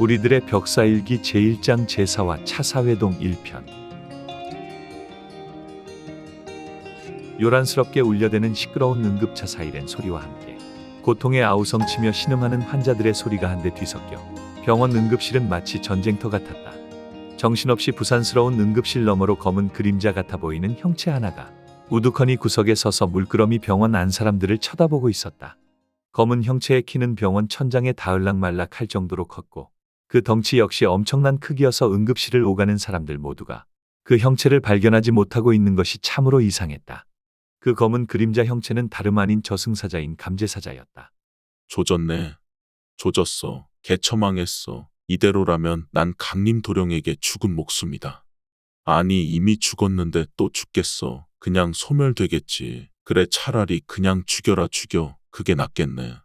우리들의 벽사일기 제1장 제사와 차사회동 1편. 요란스럽게 울려대는 시끄러운 응급차 사이렌 소리와 함께 고통에 아우성치며 신음하는 환자들의 소리가 한데 뒤섞여 병원 응급실은 마치 전쟁터 같았다. 정신없이 부산스러운 응급실 너머로 검은 그림자 같아 보이는 형체 하나가 우두커니 구석에 서서 물끄러미 병원 안 사람들을 쳐다보고 있었다. 검은 형체의 키는 병원 천장에 닿을락말락할 정도로 컸고 그 덩치 역시 엄청난 크기여서 응급실을 오가는 사람들 모두가 그 형체를 발견하지 못하고 있는 것이 참으로 이상했다. 그 검은 그림자 형체는 다름 아닌 저승사자인 감제사자였다. 조졌네. 조졌어. 개처망했어. 이대로라면 난 강림도령에게 죽은 목숨이다. 아니 이미 죽었는데 또 죽겠어. 그냥 소멸되겠지. 그래 차라리 그냥 죽여라 죽여. 그게 낫겠네.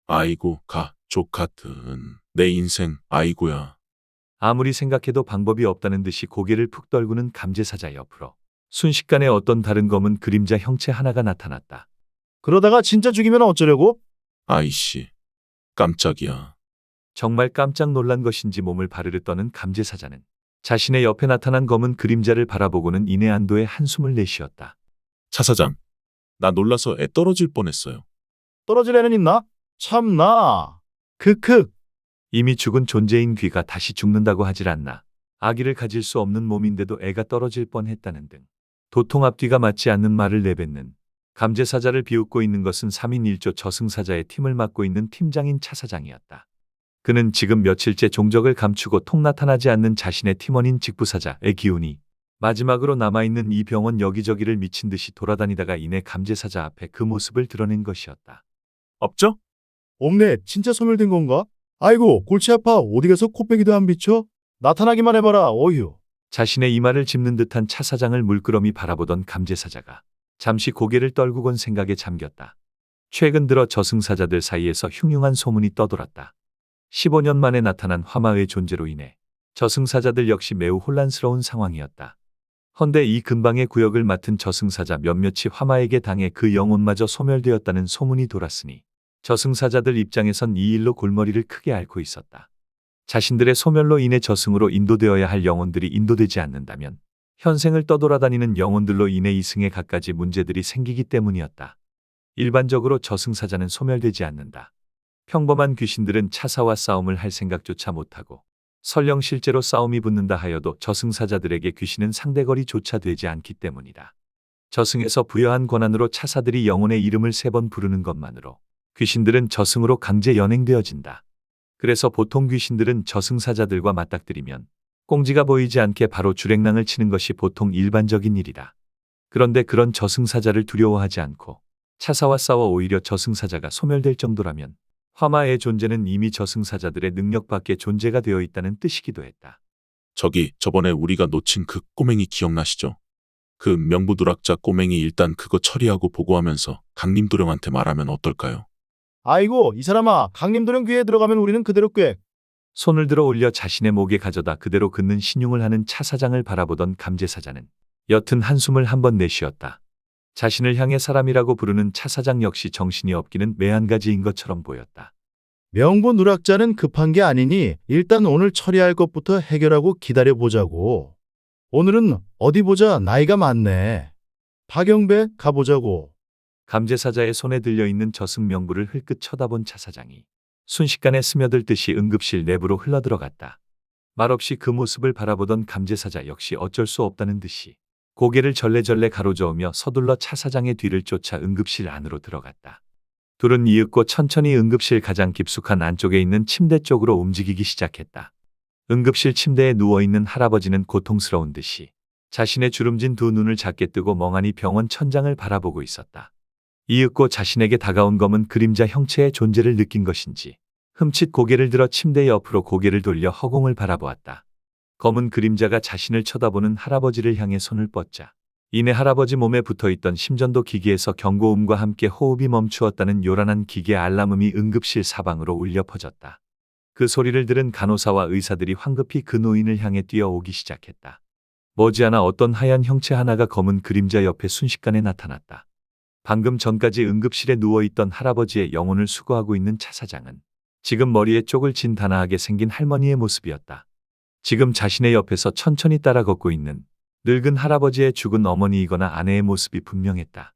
아이고 가족 같은 내 인생 아이고야. 아무리 생각해도 방법이 없다는 듯이 고개를 푹 떨구는 감제사자 옆으로 순식간에 어떤 다른 검은 그림자 형체 하나가 나타났다. 그러다가 진짜 죽이면 어쩌려고? 아이씨. 깜짝이야. 정말 깜짝 놀란 것인지 몸을 바르르 떠는 감제사자는 자신의 옆에 나타난 검은 그림자를 바라보고는 이내 안도의 한숨을 내쉬었다. 차 사장. 나 놀라서 애 떨어질 뻔했어요. 떨어질 애는 있나? 참나. 크크. 이미 죽은 존재인 귀가 다시 죽는다고 하질 않나. 아기를 가질 수 없는 몸인데도 애가 떨어질 뻔했다는 등 도통 앞뒤가 맞지 않는 말을 내뱉는 감제사자를 비웃고 있는 것은 3인 1조 저승사자의 팀을 맡고 있는 팀장인 차사장이었다. 그는 지금 며칠째 종적을 감추고 통 나타나지 않는 자신의 팀원인 직부사자의 기운이 마지막으로 남아있는 이 병원 여기저기를 미친 듯이 돌아다니다가 이내 감제사자 앞에 그 모습을 드러낸 것이었다. 없죠? 없네. 진짜 소멸된 건가? 아이고 골치 아파. 어디 가서 코빼기도 안 비춰? 나타나기만 해봐라. 어휴. 자신의 이마를 짚는 듯한 차사장을 물끄러미 바라보던 감제사자가 잠시 고개를 떨구곤 생각에 잠겼다. 최근 들어 저승사자들 사이에서 흉흉한 소문이 떠돌았다. 15년 만에 나타난 화마의 존재로 인해 저승사자들 역시 매우 혼란스러운 상황이었다. 헌데 이 근방의 구역을 맡은 저승사자 몇몇이 화마에게 당해 그 영혼마저 소멸되었다는 소문이 돌았으니 저승사자들 입장에선 이 일로 골머리를 크게 앓고 있었다. 자신들의 소멸로 인해 저승으로 인도되어야 할 영혼들이 인도되지 않는다면 현생을 떠돌아다니는 영혼들로 인해 이승에 갖가지 문제들이 생기기 때문이었다. 일반적으로 저승사자는 소멸되지 않는다. 평범한 귀신들은 차사와 싸움을 할 생각조차 못하고 설령 실제로 싸움이 붙는다 하여도 저승사자들에게 귀신은 상대거리조차 되지 않기 때문이다. 저승에서 부여한 권한으로 차사들이 영혼의 이름을 3번 부르는 것만으로 귀신들은 저승으로 강제 연행되어진다. 그래서 보통 귀신들은 저승사자들과 맞닥뜨리면 꽁지가 보이지 않게 바로 주랭랑을 치는 것이 보통 일반적인 일이다. 그런데 그런 저승사자를 두려워하지 않고 차사와 싸워 오히려 저승사자가 소멸될 정도라면 화마의 존재는 이미 저승사자들의 능력 밖의 존재가 되어 있다는 뜻이기도 했다. 저기 저번에 우리가 놓친 그 꼬맹이 기억나시죠? 그 명부누락자 꼬맹이 일단 그거 처리하고 보고하면서 강림도령한테 말하면 어떨까요? 아이고 이 사람아. 강림도령 귀에 들어가면 우리는 그대로 꽤. 손을 들어 올려 자신의 목에 가져다 그대로 긋는 신용을 하는 차사장을 바라보던 감제사자는 옅은 한숨을 한번 내쉬었다. 자신을 향해 사람이라고 부르는 차사장 역시 정신이 없기는 매한가지인 것처럼 보였다. 명부 누락자는 급한 게 아니니 일단 오늘 처리할 것부터 해결하고 기다려보자고. 오늘은 어디 보자. 나이가 많네. 박영배 가보자고. 감제사자의 손에 들려있는 저승명부를 흘끗 쳐다본 차사장이 순식간에 스며들듯이 응급실 내부로 흘러들어갔다. 말없이 그 모습을 바라보던 감제사자 역시 어쩔 수 없다는 듯이 고개를 절레절레 가로저으며 서둘러 차사장의 뒤를 쫓아 응급실 안으로 들어갔다. 둘은 이윽고 천천히 응급실 가장 깊숙한 안쪽에 있는 침대 쪽으로 움직이기 시작했다. 응급실 침대에 누워있는 할아버지는 고통스러운 듯이 자신의 주름진 두 눈을 작게 뜨고 멍하니 병원 천장을 바라보고 있었다. 이윽고 자신에게 다가온 검은 그림자 형체의 존재를 느낀 것인지 흠칫 고개를 들어 침대 옆으로 고개를 돌려 허공을 바라보았다. 검은 그림자가 자신을 쳐다보는 할아버지를 향해 손을 뻗자 이내 할아버지 몸에 붙어있던 심전도 기기에서 경고음과 함께 호흡이 멈추었다는 요란한 기계 알람음이 응급실 사방으로 울려 퍼졌다. 그 소리를 들은 간호사와 의사들이 황급히 그 노인을 향해 뛰어오기 시작했다. 머지않아 어떤 하얀 형체 하나가 검은 그림자 옆에 순식간에 나타났다. 방금 전까지 응급실에 누워있던 할아버지의 영혼을 수거하고 있는 차사장은 지금 머리에 쪽을 진 단아하게 생긴 할머니의 모습이었다. 지금 자신의 옆에서 천천히 따라 걷고 있는 늙은 할아버지의 죽은 어머니이거나 아내의 모습이 분명했다.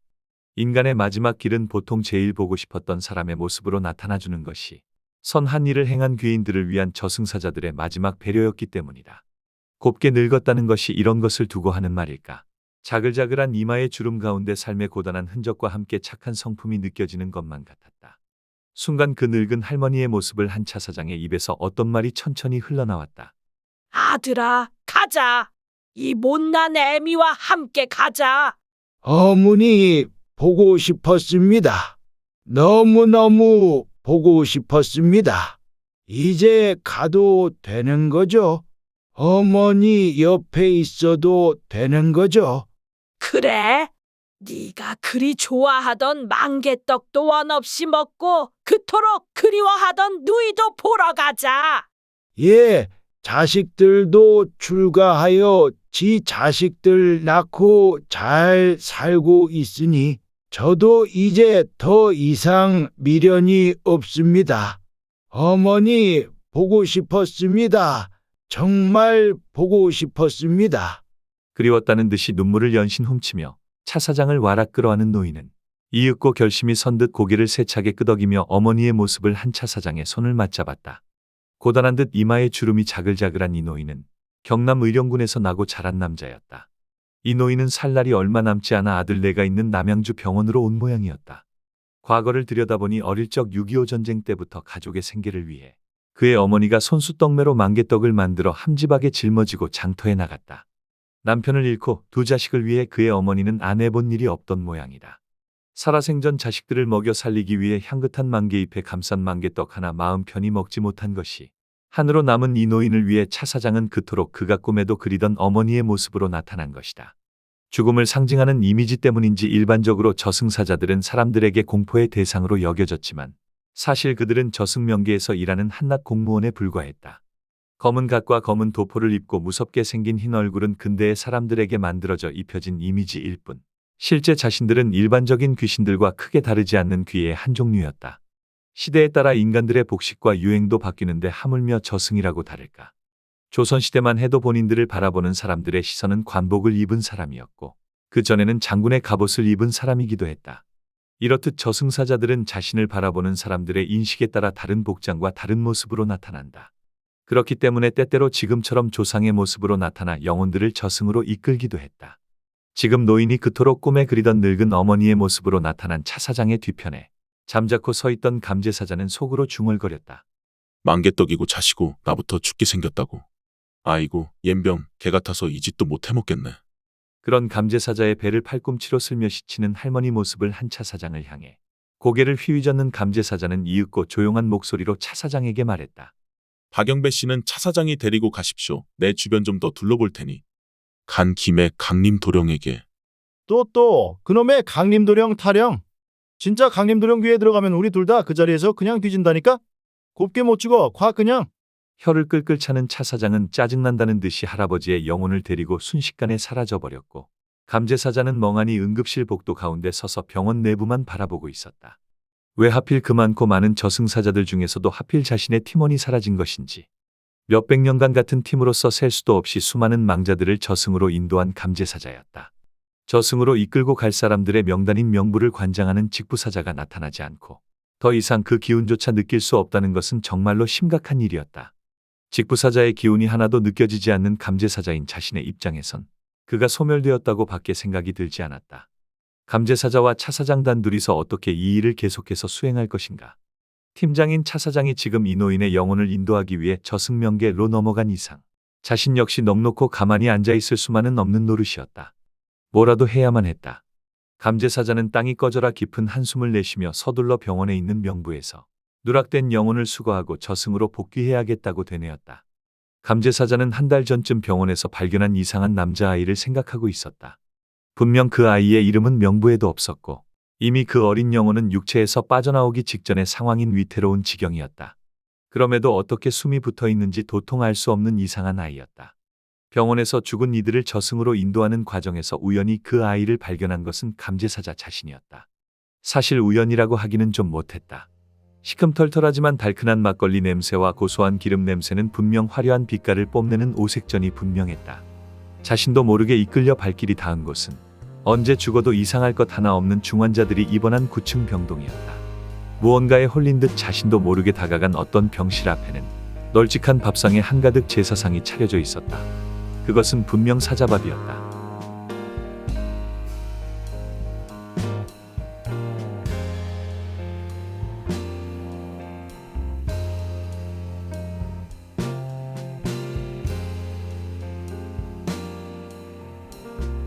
인간의 마지막 길은 보통 제일 보고 싶었던 사람의 모습으로 나타나주는 것이 선한 일을 행한 귀인들을 위한 저승사자들의 마지막 배려였기 때문이다. 곱게 늙었다는 것이 이런 것을 두고 하는 말일까? 자글자글한 이마의 주름 가운데 삶의 고단한 흔적과 함께 착한 성품이 느껴지는 것만 같았다. 순간 그 늙은 할머니의 모습을 한 차 사장의 입에서 어떤 말이 천천히 흘러나왔다. 아들아, 가자. 이 못난 애미와 함께 가자. 어머니 보고 싶었습니다. 너무너무 보고 싶었습니다. 이제 가도 되는 거죠? 어머니 옆에 있어도 되는 거죠? 그래? 네가 그리 좋아하던 망개떡도 원 없이 먹고 그토록 그리워하던 누이도 보러 가자. 예, 자식들도 출가하여 지 자식들 낳고 잘 살고 있으니 저도 이제 더 이상 미련이 없습니다. 어머니 보고 싶었습니다. 정말 보고 싶었습니다. 그리웠다는 듯이 눈물을 연신 훔치며 차 사장을 와락 끌어안은 노인은 이윽고 결심이 선 듯 고개를 세차게 끄덕이며 어머니의 모습을 한 차 사장의 손을 맞잡았다. 고단한 듯 이마에 주름이 자글자글한 이 노인은 경남 의령군에서 나고 자란 남자였다. 이 노인은 살 날이 얼마 남지 않아 아들 내가 있는 남양주 병원으로 온 모양이었다. 과거를 들여다보니 어릴 적 6.25 전쟁 때부터 가족의 생계를 위해 그의 어머니가 손수떡매로 망개떡을 만들어 함지박에 짊어지고 장터에 나갔다. 남편을 잃고 두 자식을 위해 그의 어머니는 안 해본 일이 없던 모양이다. 살아생전 자식들을 먹여 살리기 위해 향긋한 망개잎에 감싼 망개떡 하나 마음 편히 먹지 못한 것이 한으로 남은 이 노인을 위해 차 사장은 그토록 그가 꿈에도 그리던 어머니의 모습으로 나타난 것이다. 죽음을 상징하는 이미지 때문인지 일반적으로 저승사자들은 사람들에게 공포의 대상으로 여겨졌지만 사실 그들은 저승명계에서 일하는 한낱 공무원에 불과했다. 검은 갓과 검은 도포를 입고 무섭게 생긴 흰 얼굴은 근대의 사람들에게 만들어져 입혀진 이미지일 뿐 실제 자신들은 일반적인 귀신들과 크게 다르지 않는 귀의 한 종류였다. 시대에 따라 인간들의 복식과 유행도 바뀌는데 하물며 저승이라고 다를까. 조선시대만 해도 본인들을 바라보는 사람들의 시선은 관복을 입은 사람이었고 그 전에는 장군의 갑옷을 입은 사람이기도 했다. 이렇듯 저승사자들은 자신을 바라보는 사람들의 인식에 따라 다른 복장과 다른 모습으로 나타난다. 그렇기 때문에 때때로 지금처럼 조상의 모습으로 나타나 영혼들을 저승으로 이끌기도 했다. 지금 노인이 그토록 꿈에 그리던 늙은 어머니의 모습으로 나타난 차 사장의 뒤편에 잠자코 서 있던 감제사자는 속으로 중얼거렸다. 망개떡이고 자시고 나부터 죽게 생겼다고. 아이고 옌병 개 같아서 이 짓도 못 해먹겠네. 그런 감제사자의 배를 팔꿈치로 슬며시 치는 할머니 모습을 한 차 사장을 향해 고개를 휘휘젓는 감제사자는 이윽고 조용한 목소리로 차 사장에게 말했다. 박영배 씨는 차 사장이 데리고 가십시오. 내 주변 좀 더 둘러볼 테니. 간 김에 강림 도령에게. 또 그놈의 강림도령 타령. 진짜 강림도령 귀에 들어가면 우리 둘 다 그 자리에서 그냥 뒤진다니까? 곱게 못 죽어. 과 그냥. 혀를 끌끌 차는 차 사장은 짜증난다는 듯이 할아버지의 영혼을 데리고 순식간에 사라져버렸고 감제사자는 멍하니 응급실 복도 가운데 서서 병원 내부만 바라보고 있었다. 왜 하필 그 많고 많은 저승사자들 중에서도 하필 자신의 팀원이 사라진 것인지 몇백 년간 같은 팀으로서 셀 수도 없이 수많은 망자들을 저승으로 인도한 감제사자였다. 저승으로 이끌고 갈 사람들의 명단인 명부를 관장하는 직부사자가 나타나지 않고 더 이상 그 기운조차 느낄 수 없다는 것은 정말로 심각한 일이었다. 직부사자의 기운이 하나도 느껴지지 않는 감제사자인 자신의 입장에선 그가 소멸되었다고 밖에 생각이 들지 않았다. 감제사자와 차사장 단 둘이서 어떻게 이 일을 계속해서 수행할 것인가. 팀장인 차사장이 지금 이 노인의 영혼을 인도하기 위해 저승명계로 넘어간 이상 자신 역시 넋놓고 가만히 앉아있을 수만은 없는 노릇이었다. 뭐라도 해야만 했다. 감제사자는 땅이 꺼져라 깊은 한숨을 내쉬며 서둘러 병원에 있는 명부에서 누락된 영혼을 수거하고 저승으로 복귀해야겠다고 되뇌었다. 감제사자는 한 달 전쯤 병원에서 발견한 이상한 남자아이를 생각하고 있었다. 분명 그 아이의 이름은 명부에도 없었고 이미 그 어린 영혼은 육체에서 빠져나오기 직전의 상황인 위태로운 지경이었다. 그럼에도 어떻게 숨이 붙어 있는지 도통 알 수 없는 이상한 아이였다. 병원에서 죽은 이들을 저승으로 인도하는 과정에서 우연히 그 아이를 발견한 것은 감제사자 자신이었다. 사실 우연이라고 하기는 좀 못했다. 시큼털털하지만 달큰한 막걸리 냄새와 고소한 기름 냄새는 분명 화려한 빛깔을 뽐내는 오색전이 분명했다. 자신도 모르게 이끌려 발길이 닿은 곳은 언제 죽어도 이상할 것 하나 없는 중환자들이 입원한 9층 병동이었다. 무언가에 홀린 듯 자신도 모르게 다가간 어떤 병실 앞에는 널찍한 밥상에 한가득 제사상이 차려져 있었다. 그것은 분명 사자밥이었다.